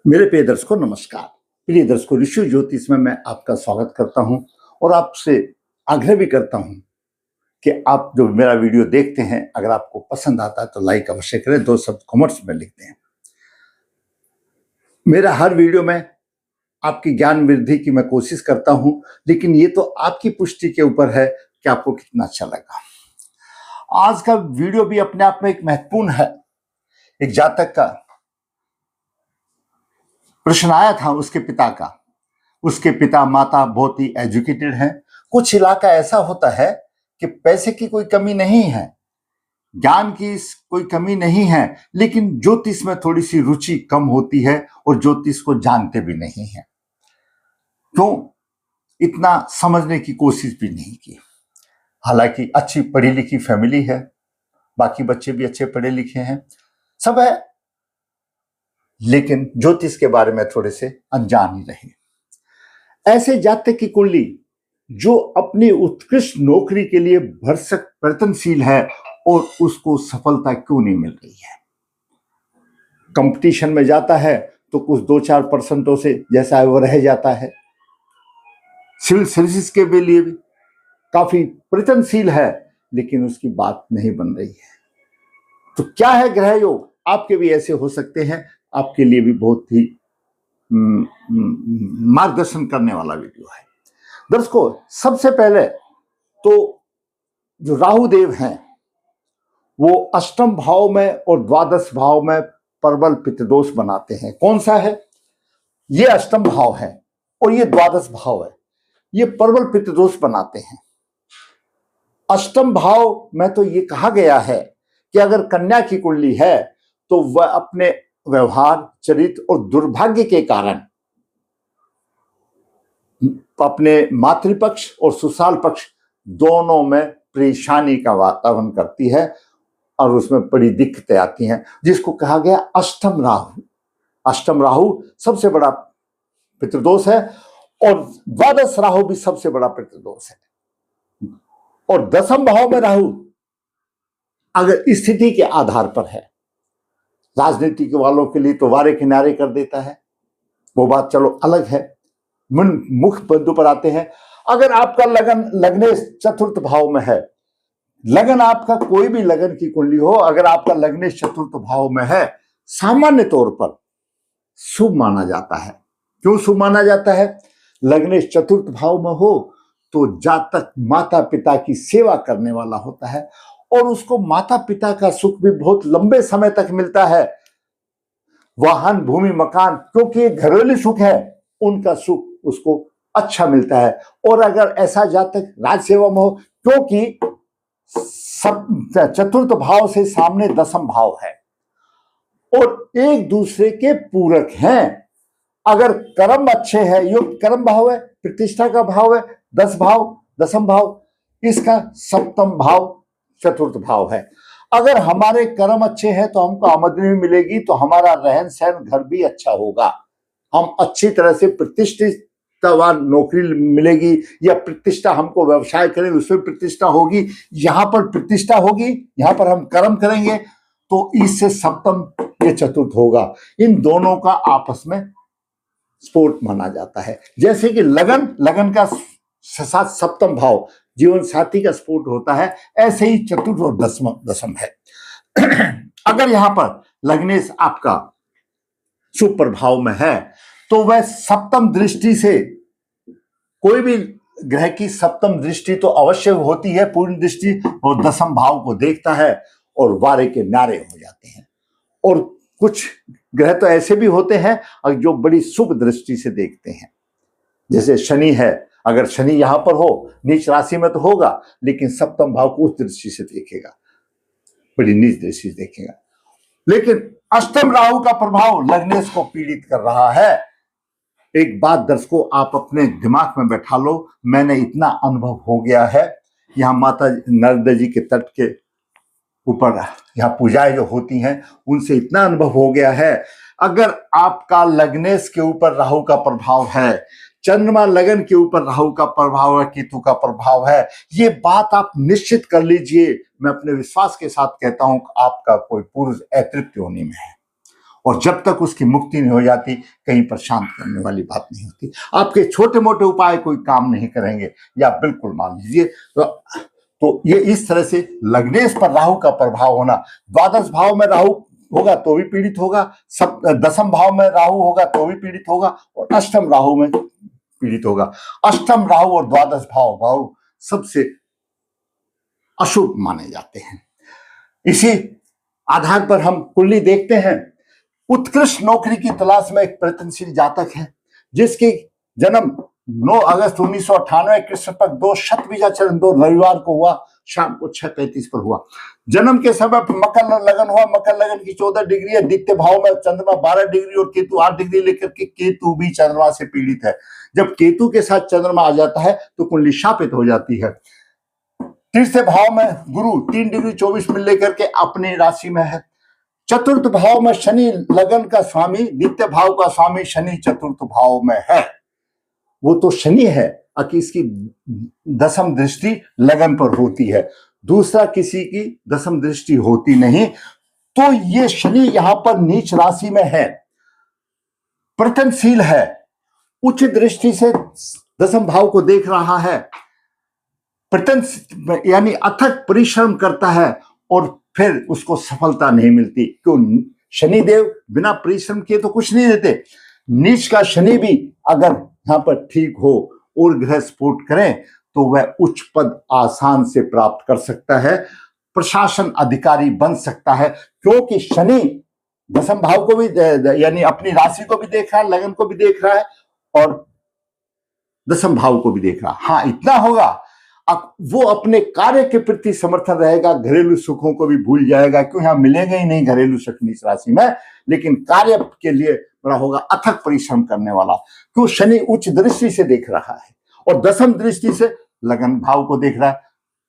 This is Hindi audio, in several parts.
मेरे प्रिय दर्शकों नमस्कार। प्रिय दर्शकों, ऋषि ज्योतिष में मैं आपका स्वागत करता हूं और आपसे आग्रह भी करता हूं कि आप जो मेरा वीडियो देखते हैं, अगर आपको पसंद आता है तो लाइक अवश्य करें, 2 शब्द कमेंट्स में लिख दें। मेरा हर वीडियो में आपकी ज्ञान वृद्धि की मैं कोशिश करता हूं, लेकिन ये तो आपकी पुष्टि के ऊपर है कि आपको कितना अच्छा लगा। आज का वीडियो भी अपने आप में एक महत्वपूर्ण है। एक जातक का प्रश्न आया था उसके पिता का। उसके पिता माता बहुत ही एजुकेटेड हैं। कुछ इलाका ऐसा होता है कि पैसे की कोई कमी नहीं है, ज्ञान की कोई कमी नहीं है, लेकिन ज्योतिष में थोड़ी सी रुचि कम होती है और ज्योतिष को जानते भी नहीं है, तो इतना समझने की कोशिश भी नहीं की। हालांकि अच्छी पढ़ी लिखी फैमिली है, बाकी बच्चे भी अच्छे पढ़े लिखे हैं, सब है, लेकिन ज्योतिष के बारे में थोड़े से अनजान ही रहे। ऐसे जातक की कुंडली जो अपनी उत्कृष्ट नौकरी के लिए भरसक प्रयत्नशील है और उसको सफलता क्यों नहीं मिल रही है। कंपटीशन में जाता है तो कुछ 2-4% से जैसा है वो रह जाता है। सिविल सर्विसेज के लिए भी काफी प्रयत्नशील है, लेकिन उसकी बात नहीं बन रही है। तो क्या है ग्रह योग? आपके भी ऐसे हो सकते हैं। आपके लिए भी बहुत ही मार्गदर्शन करने वाला वीडियो है। दर्शकों, सबसे पहले तो जो राहु देव हैं वो अष्टम भाव में और द्वादश भाव में प्रबल पितृदोष बनाते हैं। कौन सा है? ये अष्टम भाव है और ये द्वादश भाव है। ये प्रबल पितृदोष बनाते हैं। अष्टम भाव में तो ये कहा गया है कि अगर कन्या की कुंडली है तो वह अपने व्यवहार, चरित्र और दुर्भाग्य के कारण अपने मातृपक्ष और ससुराल पक्ष दोनों में परेशानी का वातावरण करती है और उसमें बड़ी दिक्कतें आती हैं, जिसको कहा गया अष्टम राहु। अष्टम राहु सबसे बड़ा पितृदोष है और द्वादश राहु भी सबसे बड़ा पितृदोष है। और दसम भाव में राहु अगर स्थिति के आधार पर है, राजनीति के वालों के लिए तो वारे किनारे कर देता है, वो बात चलो अलग है। मुख्य बिंदु पर आते हैं। अगर आपका लगन लग्नेश चतुर्थ भाव में है, लगन आपका कोई भी लगन की कुंडली हो, अगर आपका लग्नेश चतुर्थ भाव में है, सामान्य तौर पर शुभ माना जाता है। क्यों शुभ माना जाता है? लग्नेश चतुर्थ भाव में हो तो जातक माता पिता की सेवा करने वाला होता है और उसको माता पिता का सुख भी बहुत लंबे समय तक मिलता है। वाहन, भूमि, मकान, क्योंकि घरेलू सुख है, उनका सुख उसको अच्छा मिलता है। और अगर ऐसा जातक राज सेवा में हो, क्योंकि चतुर्थ भाव से सामने दसम भाव है और एक दूसरे के पूरक हैं। अगर कर्म अच्छे हैं, युक्त कर्म भाव है, प्रतिष्ठा का भाव है, 10 भाव, दसम भाव, इसका सप्तम भाव चतुर्थ भाव है। अगर हमारे कर्म अच्छे हैं तो हमको आमदनी भी मिलेगी, तो हमारा रहन सहन घर भी अच्छा होगा, हम अच्छी तरह से प्रतिष्ठितवान नौकरी मिलेगी, या प्रतिष्ठा हमको व्यवसाय करेंगे उसमें प्रतिष्ठा होगी, यहाँ पर प्रतिष्ठा होगी, यहाँ पर हम कर्म करेंगे, तो इससे सप्तम ये चतुर्थ होगा। इन दोनों का आपस में स्पोर्ट माना जाता है। जैसे कि लगन का साथ सप्तम भाव जीवन साथी का स्पोर्ट होता है, ऐसे ही चतुर्थ और दसम है। अगर यहां पर लग्नेश आपका सुपर भाव में है तो वह सप्तम दृष्टि से, कोई भी ग्रह की सप्तम दृष्टि तो अवश्य होती है, पूर्ण दृष्टि, और दसम भाव को देखता है और वारे के नारे हो जाते हैं। और कुछ ग्रह तो ऐसे भी होते हैं जो बड़ी शुभ दृष्टि से देखते हैं। जैसे शनि है, अगर शनि यहां पर हो, नीच राशि में तो होगा, लेकिन सप्तम भाव को उस दृष्टि से देखेगा, बड़ी नीच दृष्टि से देखेगा। लेकिन अष्टम राहु का प्रभाव लग्नेश को पीड़ित कर रहा है। एक बात दर्शकों आप अपने दिमाग में बैठा लो, मैंने इतना अनुभव हो गया है, यहाँ माता नर्मदा जी के तट के ऊपर यहाँ पूजाएं जो होती हैं उनसे इतना अनुभव हो गया है। अगर आपका लग्नेश के ऊपर राहु का प्रभाव है, चंद्रमा लगन के ऊपर राहु का प्रभाव है, केतु का प्रभाव है, ये बात आप निश्चित कर लीजिए। मैं अपने विश्वास के साथ कहता हूं कि आपका कोई पूर्व अतृप्त योनि में है और जब तक उसकी मुक्ति नहीं हो जाती कहीं पर शांत करने वाली बात नहीं होती। आपके छोटे मोटे उपाय कोई काम नहीं करेंगे, या बिल्कुल मान लीजिए तो ये इस तरह से लग्नेश पर राहु का प्रभाव होना, द्वादश भाव में राहु होगा तो भी पीड़ित होगा, दसम भाव में राहु होगा तो भी पीड़ित होगा, और अष्टम राहु में पीड़ित होगा। अष्टम राहु और द्वादश भाव सबसे अशुभ माने जाते हैं। इसी आधार पर हम कुंडली देखते हैं। उत्कृष्ट नौकरी की तलाश में एक प्रयत्नशील जातक है जिसकी जन्म 9 अगस्त 1998 कृष्ण पक्ष 2 शतबीजा चरण 2 रविवार को हुआ, शाम को 6:35 पर हुआ। जन्म के समय पर मकर लगन हुआ। मकर लगन की 14 डिग्री है। द्वितीय भाव में चंद्रमा 12 डिग्री और केतु 8 डिग्री लेकर के केतु भी चंद्रमा से पीड़ित है। जब केतु के साथ चंद्रमा आ जाता है तो कुंडली शापित हो जाती है। तीसरे भाव में गुरु 3 डिग्री 24 मिनट लेकर के अपनी राशि में है। चतुर्थ भाव में शनि लगन का स्वामी, द्वितीय भाव का स्वामी शनि चतुर्थ भाव में है। वो तो शनि है कि इसकी दसम दृष्टि लगन पर होती है, दूसरा किसी की दसम दृष्टि होती नहीं। तो ये शनि यहां पर नीच राशि में है, प्रयत्नशील है, उच्च दृष्टि से दसम भाव को देख रहा है, यानी अथक परिश्रम करता है और फिर उसको सफलता नहीं मिलती। क्यों? शनिदेव बिना परिश्रम किए तो कुछ नहीं देते। नीच का शनि भी अगर यहां पर ठीक हो और ग्रह सपोर्ट करें तो वह उच्च पद आसान से प्राप्त कर सकता है, प्रशासन अधिकारी बन सकता है, क्योंकि शनि दसम भाव को भी यानी अपनी राशि को भी देख रहा है, लगन को भी देख रहा है और दसम भाव को भी देख रहा है। हाँ, इतना होगा वो अपने कार्य के प्रति समर्थन रहेगा, घरेलू सुखों को भी भूल जाएगा। क्यों? यहाँ मिलेगा ही नहीं घरेलू सुख इस राशि में, लेकिन कार्य के लिए बड़ा होगा, अथक परिश्रम करने वाला। क्यों? शनि उच्च दृष्टि से देख रहा है और दसम दृष्टि से लगन भाव को देख रहा है,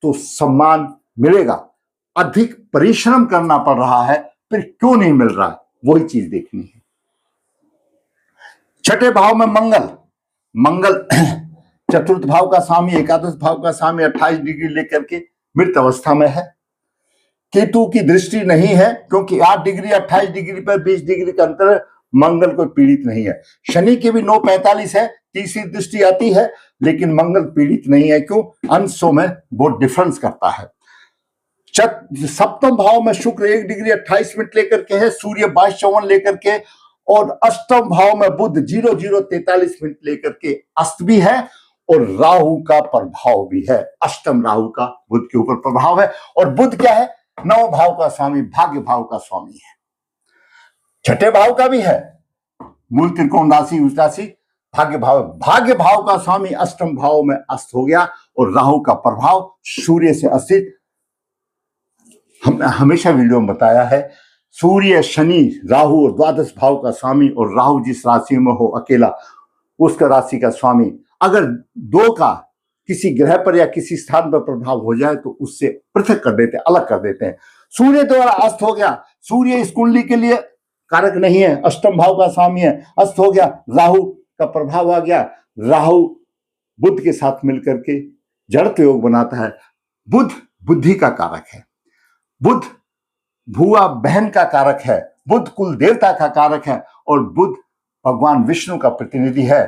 तो सम्मान मिलेगा। अधिक परिश्रम करना पड़ रहा है, फिर क्यों नहीं मिल रहा है, वही चीज देखनी है। छठे भाव में मंगल चतुर्थ भाव का स्वामी, एकादश भाव का स्वामी 28 डिग्री लेकर के मृत अवस्था में है। केतु की दृष्टि नहीं है, क्योंकि 8 डिग्री 28 डिग्री पर 20 डिग्री का अंतर, मंगल को पीड़ित नहीं है। शनि की भी 9:45 है, तीसरी दृष्टि आती है, लेकिन मंगल पीड़ित नहीं है। क्यों? अंशों में बहुत डिफरेंस करता है। सप्तम भाव में शुक्र 1 डिग्री 28 मिनट लेकर के है, सूर्य 22:54 लेकर के, और अष्टम भाव में बुध 00:43 मिनट लेकर के अस्त भी है और राहु का प्रभाव भी है। अष्टम राहु का बुध के ऊपर प्रभाव है, और बुध क्या है? 9 भाव का स्वामी, भाग्य भाव का स्वामी है, छठे भाव का भी है, मूल त्रिकोण राशि, उस राशि भाग्य भाव का स्वामी अष्टम भाव में अस्त हो गया, और राहु का प्रभाव सूर्य से अस्थित। हमने हमेशा वीडियो में बताया है, सूर्य, शनि, राहु और द्वादश भाव का स्वामी, और राहु जिस राशि में हो अकेला उसका राशि का स्वामी, अगर दो का किसी ग्रह पर या किसी स्थान पर प्रभाव हो जाए तो उससे पृथक कर देते हैं, अलग कर देते हैं। सूर्य द्वारा अस्त हो गया, सूर्य इस कुंडली के लिए कारक नहीं है, अष्टम भाव का स्वामी है, अस्त हो गया, राहु का प्रभाव आ गया, राहु बुध के साथ मिलकर के जड़त्व योग बनाता है। बुध बुद्धि का कारक है, बुध भुआ बहन का कारक है, बुध कुल देवता का कारक है, और बुध भगवान विष्णु का प्रतिनिधि है।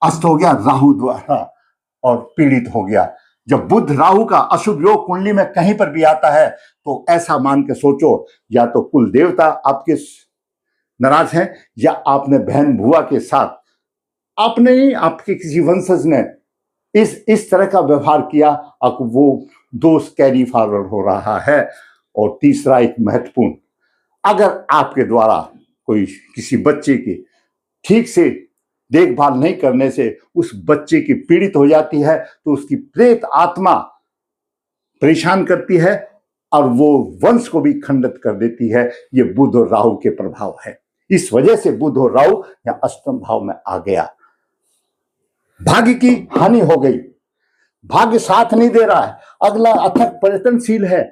अस्त हो गया राहु द्वारा और पीड़ित हो गया। जब बुध राहु का अशुभ योग कुंडली में कहीं पर भी आता है तो ऐसा मान के सोचो, या तो कुल देवता आपके नाराज हैं, या आपने बहन भुआ के साथ, आपने ही, आपके किसी वंशज ने इस तरह का व्यवहार किया, अब वो दोष कैरी फॉरवर्ड हो रहा है। और तीसरा एक महत्वपूर्ण, अगर आपके द्वारा कोई किसी बच्चे की ठीक से देखभाल नहीं करने से उस बच्चे की पीड़ित हो जाती है तो उसकी प्रेत आत्मा परेशान करती है और वो वंश को भी खंडित कर देती है। ये बुध और राहु के प्रभाव है। इस वजह से बुध और राहु या अष्टम भाव में आ गया, भाग्य की हानि हो गई, भाग्य साथ नहीं दे रहा है। अगला अथक प्रयत्नशील है।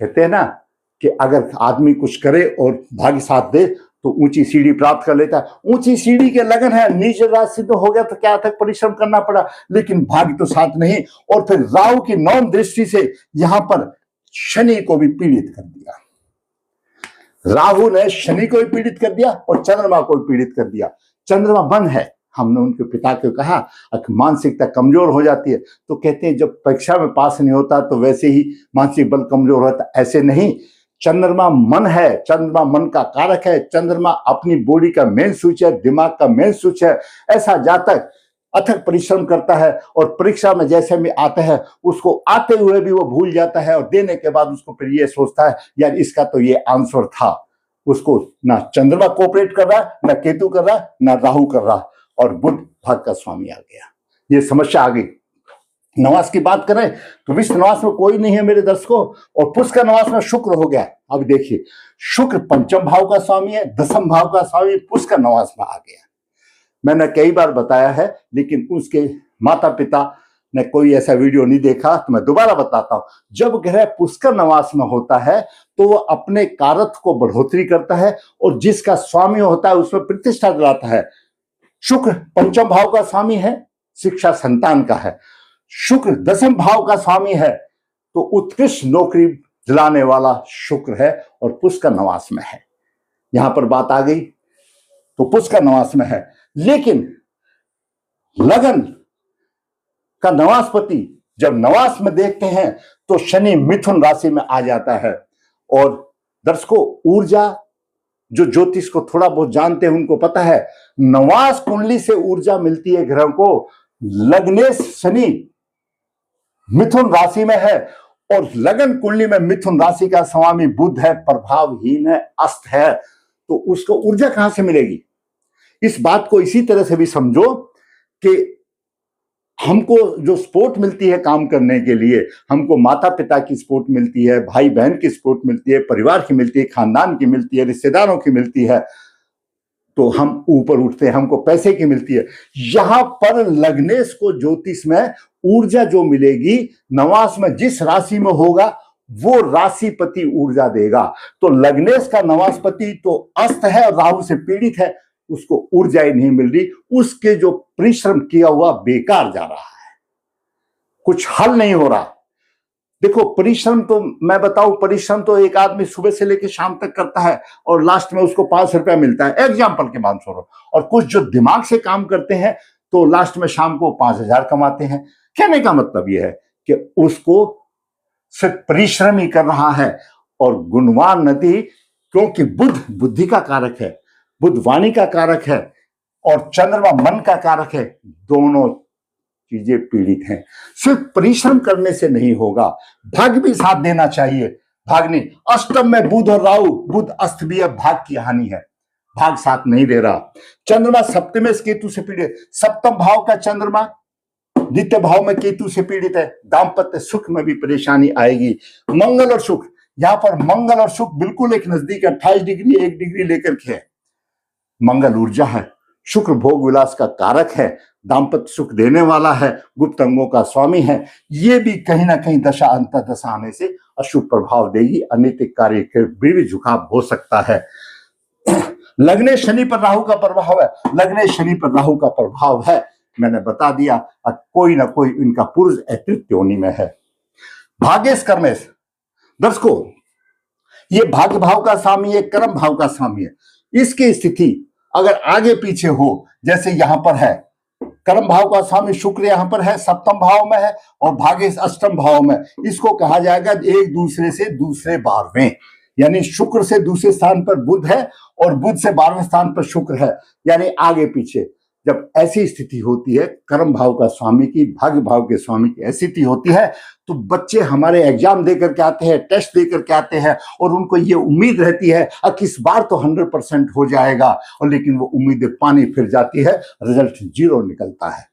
कहते हैं ना कि अगर आदमी कुछ करे और भाग्य साथ दे तो ऊंची सीढ़ी प्राप्त कर लेता है। ऊंची सीढ़ी के लगन है, नीचे राशि तो हो गया तो क्या तक परिश्रम करना पड़ा, लेकिन भाग्य तो साथ नहीं। और फिर राहु की 9 दृष्टि से यहां पर शनि को भी पीड़ित कर दिया। राहु ने शनि को भी पीड़ित कर दिया और चंद्रमा को भी पीड़ित कर दिया। चंद्रमा मन है, हमने उनके पिता को कहा मानसिकता कमजोर हो जाती है, तो कहते हैं जब परीक्षा में पास नहीं होता तो वैसे ही मानसिक बल कमजोर होता। ऐसे नहीं, चंद्रमा मन है, चंद्रमा मन का कारक है, चंद्रमा अपनी बॉडी का मेन स्विच है, दिमाग का मेन स्विच है। ऐसा जातक अथक परिश्रम करता है और परीक्षा में जैसे में आता है उसको आते हुए भी वो भूल जाता है और देने के बाद उसको फिर ये सोचता है यार इसका तो ये आंसर था। उसको ना चंद्रमा कोऑपरेट कर रहा है, ना केतु कर रहा है, ना राहु कर रहा, और बुध भाग का स्वामी आ गया। ये समस्या आ गई। नवास की बात करें तो विश्व नवास में कोई नहीं है मेरे दर्शकों, और पुष्कर नवास में शुक्र हो गया। अब देखिए, शुक्र पंचम भाव का स्वामी है, दसम भाव का स्वामी पुष्कर नवास में आ गया। मैंने कई बार बताया है, लेकिन उसके माता पिता ने कोई ऐसा वीडियो नहीं देखा, तो मैं दोबारा बताता हूं। जब ग्रह पुष्कर नवास में होता है तो वह अपने कारक को बढ़ोतरी करता है और जिसका स्वामी होता है उसमें प्रतिष्ठा दिलाता है। शुक्र पंचम भाव का स्वामी है, शिक्षा संतान का है। शुक्र दसम भाव का स्वामी है, तो उत्कृष्ट नौकरी दिलाने वाला शुक्र है और पुष्कर नवास में है। यहां पर बात आ गई, तो पुष्कर नवास में है। लेकिन लगन का नवासपति जब नवास में देखते हैं तो शनि मिथुन राशि में आ जाता है। और दर्शकों, ऊर्जा जो ज्योतिष को थोड़ा बहुत जानते हैं उनको पता है, नवास कुंडली से ऊर्जा मिलती है ग्रह को। लग्नेश शनि मिथुन राशि में है और लगन कुंडली में मिथुन राशि का स्वामी बुध है, प्रभावहीन है, अस्त है, तो उसको ऊर्जा कहां से मिलेगी? इस बात को इसी तरह से भी समझो कि हमको जो सपोर्ट मिलती है काम करने के लिए, हमको माता पिता की सपोर्ट मिलती है, भाई बहन की सपोर्ट मिलती है, परिवार की मिलती है, खानदान की मिलती है, रिश्तेदारों की मिलती है, तो हम ऊपर उठते हैं, हमको पैसे की मिलती है। यहां पर लग्नेश को ज्योतिष में ऊर्जा जो मिलेगी, नवास में जिस राशि में होगा वो राशिपति ऊर्जा देगा। तो लग्नेश का नवासपति तो अस्त है और राहु से पीड़ित है, उसको ऊर्जा ही नहीं मिल रही, उसके जो परिश्रम किया हुआ बेकार जा रहा है, कुछ हल नहीं हो रहा। देखो, परिश्रम तो मैं बताऊं, परिश्रम तो एक आदमी सुबह से लेकर शाम तक करता है और लास्ट में उसको 5 रुपया मिलता है, एग्जाम्पल के मान छोड़ो। और कुछ जो दिमाग से काम करते हैं तो लास्ट में शाम को 5,000 कमाते हैं। कहने का मतलब यह है कि उसको सिर्फ परिश्रम ही कर रहा है। और गुणवान नदी, क्योंकि बुध बुद्धि का कारक है, बुध वाणी का कारक है और चंद्रमा मन का कारक है, दोनों चीजें पीड़ित हैं। सिर्फ परिश्रम करने से नहीं होगा, भाग्य भी साथ देना चाहिए। भाग्य नहीं, अष्टम में बुध और राहु, बुध अस्त भी है, भाग्य की हानि है, भाग साथ नहीं दे रहा। चंद्रमा सप्तम में केतु से पीड़ित, सप्तम भाव का चंद्रमा द्वितीय भाव में केतु से पीड़ित है, दाम्पत्य सुख में भी परेशानी आएगी। मंगल और शुक्र, यहां पर मंगल और शुक्र बिल्कुल एक नजदीक 28 डिग्री 1 डिग्री लेकर के है। मंगल ऊर्जा है, शुक्र भोग विलास का कारक है, दाम्पत्य सुख देने वाला है, गुप्त अंगों का स्वामी है। ये भी कहीं ना कहीं दशा अंतर्दशा आने से अशुभ प्रभाव देगी, अनैतिक कार्य के भी झुकाव हो सकता है। लग्ने शनि पर राहु का प्रभाव है, लग्ने शनि पर राहु का प्रभाव है, मैंने बता दिया। कोई ना कोई इनका पुरुष अतिरिक्त योनि में है। भाग्येश कर्मेश, दर्शकों ये भाग्य भाव का स्वामी है, कर्म भाव का स्वामी है। इसकी स्थिति अगर आगे पीछे हो, जैसे यहां पर है कर्म भाव का स्वामी शुक्र यहां पर है, सप्तम भाव में है और भाग्येश अष्टम भाव में, इसको कहा जाएगा एक दूसरे से दूसरे 12वें, यानी शुक्र से दूसरे स्थान पर बुध है और बुध से 12वें स्थान पर शुक्र है, यानी आगे पीछे। जब ऐसी स्थिति होती है कर्म भाव का स्वामी की, भाग्य भाव के स्वामी की ऐसी स्थिति होती है, तो बच्चे हमारे एग्जाम देकर के आते हैं, टेस्ट देकर के आते हैं और उनको ये उम्मीद रहती है कि इस बार तो 100% हो जाएगा, और लेकिन वो उम्मीदें पानी फिर जाती है, रिजल्ट 0 निकलता है।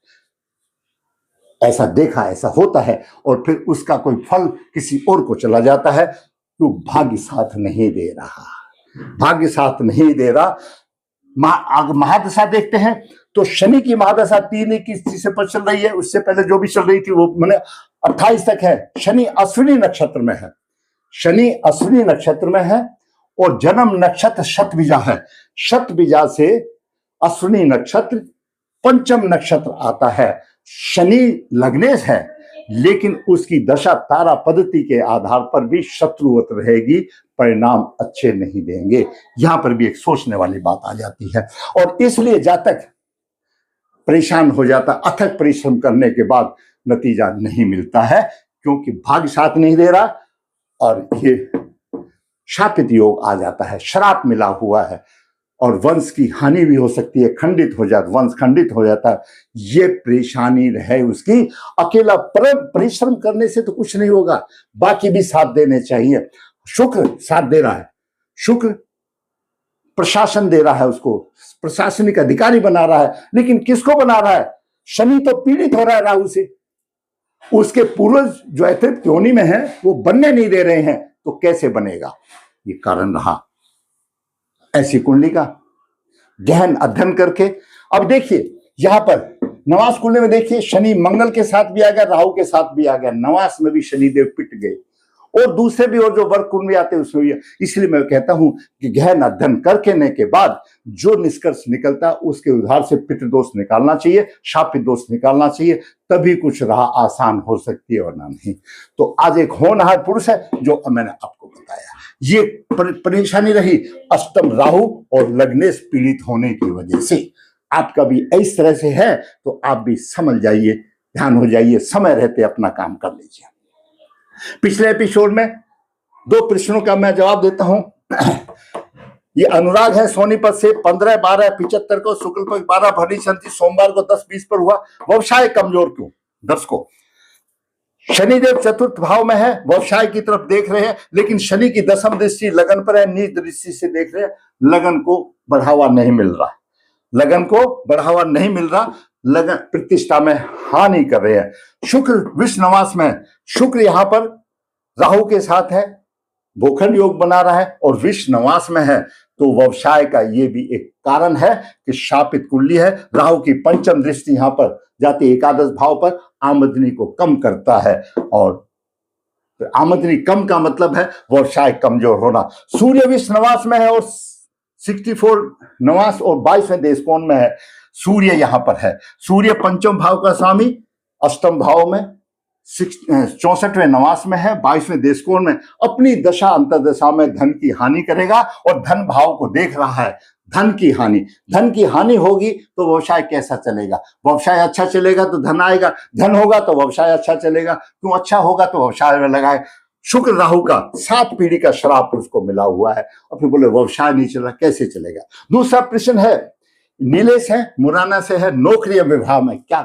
ऐसा देखा, ऐसा होता है, और फिर उसका कोई फल किसी और को चला जाता है, तो भाग्य साथ नहीं दे रहा, भाग्य साथ नहीं दे रहा। महादशा देखते हैं तो शनि की महादशा 3-21 पर चल रही है, उससे पहले जो भी चल रही थी वो मैंने 28 तक है। शनि अश्विनी नक्षत्र में है, शनि अश्विनी नक्षत्र में है और जन्म नक्षत्र शतभिजा है। शतभिजा से अश्विनी नक्षत्र पंचम नक्षत्र आता है। शनि लग्नेश है, लेकिन उसकी दशा तारा पद्धति के आधार पर भी शत्रुवत रहेगी, परिणाम अच्छे नहीं देंगे। यहां पर भी एक सोचने वाली बात आ जाती है। और इसलिए जातक परेशान हो जाता, अथक परिश्रम करने के बाद नतीजा नहीं मिलता है, क्योंकि भाग्य साथ नहीं दे रहा और ये शापित योग आ जाता है, श्राप मिला हुआ है और वंश की हानि भी हो सकती है, खंडित हो जाता, वंश खंडित हो जाता है। ये परेशानी रहे उसकी। अकेला परिश्रम करने से तो कुछ नहीं होगा, बाकी भी साथ देने चाहिए। शुक्र साथ दे रहा है, शुक्र प्रशासन दे रहा है, उसको प्रशासनिक अधिकारी बना रहा है, लेकिन किसको बना रहा है? शनि तो पीड़ित हो रहा है राहु से, उसके पूर्वज जो अतिरिक्त योनि में है वो बनने नहीं दे रहे हैं, तो कैसे बनेगा? ये कारण रहा ऐसी कुंडली का गहन अध्ययन करके। अब देखिए यहां पर नवास कुंडली में देखिए, शनि मंगल के साथ भी आ गया, राहु के साथ भी आ गया, नवास में भी शनिदेव पिट गए, और दूसरे भी और जो वर्ग कुंडली आते हैं उसमें भी। इसलिए मैं कहता हूं कि गहन अध्ययन करने के बाद जो निष्कर्ष निकलता है उसके उधार से पितृदोष निकालना चाहिए, शापित दोष निकालना चाहिए, तभी कुछ राह आसान हो सकती है, वरना नहीं। तो आज एक होनहार पुरुष है जो मैंने आपको बताया, ये परेशानी रही अष्टम राहु और लग्नेश पीड़ित होने की वजह से। आपका भी इस तरह से है तो आप भी समझ जाइए, ध्यान हो जाइए, समय रहते अपना काम कर लीजिए। पिछले एपिसोड में 2 प्रश्नों का मैं जवाब देता हूं। ये अनुराग है सोनीपत से, 15/12/75 को शुक्ल पक्ष 12 भरनी संति सोमवार को 10:20 पर हुआ। व्यवसाय कमजोर क्यों? दर्शकों, शनिदेव चतुर्थ भाव में है, व्यवसाय की तरफ देख रहे हैं, लेकिन शनि की दशम दृष्टि लगन पर है, नीच दृष्टि से देख रहे हैं, लगन को बढ़ावा नहीं मिल रहा, लगन को बढ़ावा नहीं मिल रहा, लगन प्रतिष्ठा में हानि कर रहे हैं। शुक्र विषनवास में, शुक्र यहां पर राहु के साथ है, भूखंड योग बना रहा है और विषनवास में है, तो व्यवसाय का ये भी एक कारण है कि शापित कुंडली है। राहु की पंचम दृष्टि यहां पर जाती एकादश भाव पर, आमदनी को कम करता है, और आमदनी कम का मतलब है व्यवसाय कमजोर होना। सूर्य विषनवास में है और 64 नवास और 22वें देश कोण में है, सूर्य यहां पर है। सूर्य पंचम भाव का स्वामी, अष्टम भाव में 64वें नवास में है, 22वें देश कोण में। अपनी दशा अंतर्दशा में धन की हानि करेगा और धन भाव को देख रहा है, धन की हानि, धन की हानि होगी तो व्यवसाय कैसा चलेगा? व्यवसाय अच्छा चलेगा तो धन आएगा, धन होगा तो व्यवसाय अच्छा चलेगा, क्यों अच्छा होगा तो व्यवसाय में लगाए। शुक्र राहु का 7 पीढ़ी का श्राप उसको मिला हुआ है, और फिर बोले व्यवसाय नहीं चल रहा, कैसे चलेगा? दूसरा प्रश्न है, नीलेश है, मुराना से है, नौकरी विभाग में क्या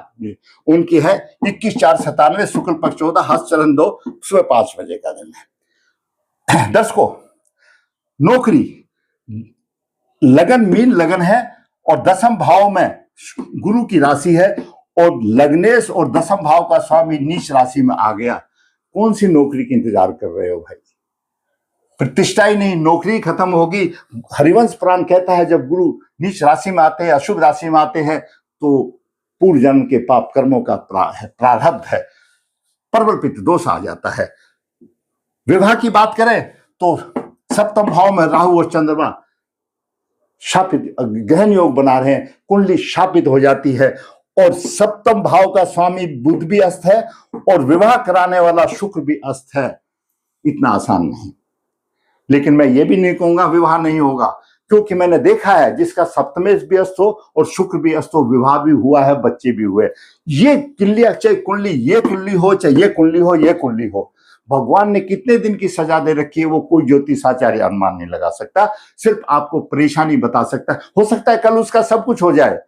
उनकी है? 21/4/97 शुक्ल पक्ष 14 हस्त चरण 2 सुबह 5 बजे का दिन है। 10 को नौकरी लगन मीन लगन है और दशम भाव में गुरु की राशि है, और लग्नेश और दशम भाव का स्वामी नीच राशि में आ गया। कौन सी नौकरी की इंतजार कर रहे हो भाई? प्रतिष्ठा ही नहीं, नौकरी खत्म होगी। हरिवंश पुराण कहता है जब गुरु नीच राशि में आते हैं, अशुभ राशि में आते हैं, तो पूर्व जन्म के पाप कर्मों का प्रारब्ध है, प्रबल पितृदोष आ जाता है। विवाह की बात करें तो सप्तम भाव में राहु और चंद्रमा शापित गहन योग बना रहे हैं, कुंडली शापित हो जाती है, और सप्तम भाव का स्वामी बुध भी अस्त है और विवाह कराने वाला शुक्र भी अस्त है। इतना आसान नहीं, लेकिन मैं ये भी नहीं कहूंगा विवाह नहीं होगा, क्योंकि मैंने देखा है जिसका सप्तमेश भी अस्त हो और शुक्र भी अस्त हो, विवाह भी हुआ है, बच्चे भी हुए। ये कुंडली, चाहे कुंडली ये कुंडली हो, चाहे ये कुंडली हो, ये कुंडली हो, भगवान ने कितने दिन की सजा दे रखी है वो कोई ज्योतिषाचार्य अनुमान नहीं लगा सकता, सिर्फ आपको परेशानी बता सकता है। हो सकता है कल उसका सब कुछ हो जाए,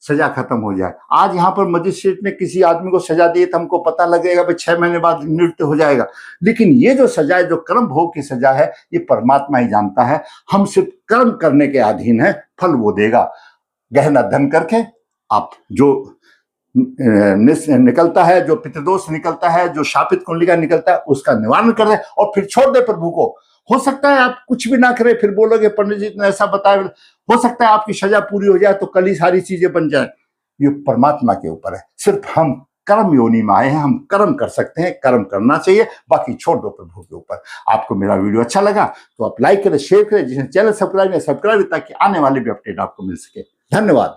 सजा खत्म हो जाए। आज यहाँ पर मजिस्ट्रेट ने किसी आदमी को सजा दी तो हमको पता लगेगा भाई 6 महीने बाद निवृत्त हो जाएगा, लेकिन ये जो सजा है, जो कर्म भोग की सजा है, ये परमात्मा ही जानता है। हम सिर्फ कर्म करने के अधीन है, फल वो देगा। गहन अध्ययन करके आप जो निकलता है, जो पितृदोष निकलता है, जो शापित कुंडलिका निकलता है, उसका निवारण कर दे और फिर छोड़ दे प्रभु को। हो सकता है आप कुछ भी ना करें, फिर बोलोगे पंडित जी ने ऐसा बताया, हो सकता है आपकी सजा पूरी हो जाए तो कल ही सारी चीजें बन जाए। ये परमात्मा के ऊपर है, सिर्फ हम कर्म योनि में आए हैं, हम कर्म कर सकते हैं, कर्म करना चाहिए, बाकी छोड़ दो प्रभु के ऊपर। आपको मेरा वीडियो अच्छा लगा तो आप लाइक करें, शेयर करें, जिसने चैनल सब्सक्राइब नहीं सब्सक्राइब, ताकि आने वाले भी अपडेट आपको मिल सके। धन्यवाद।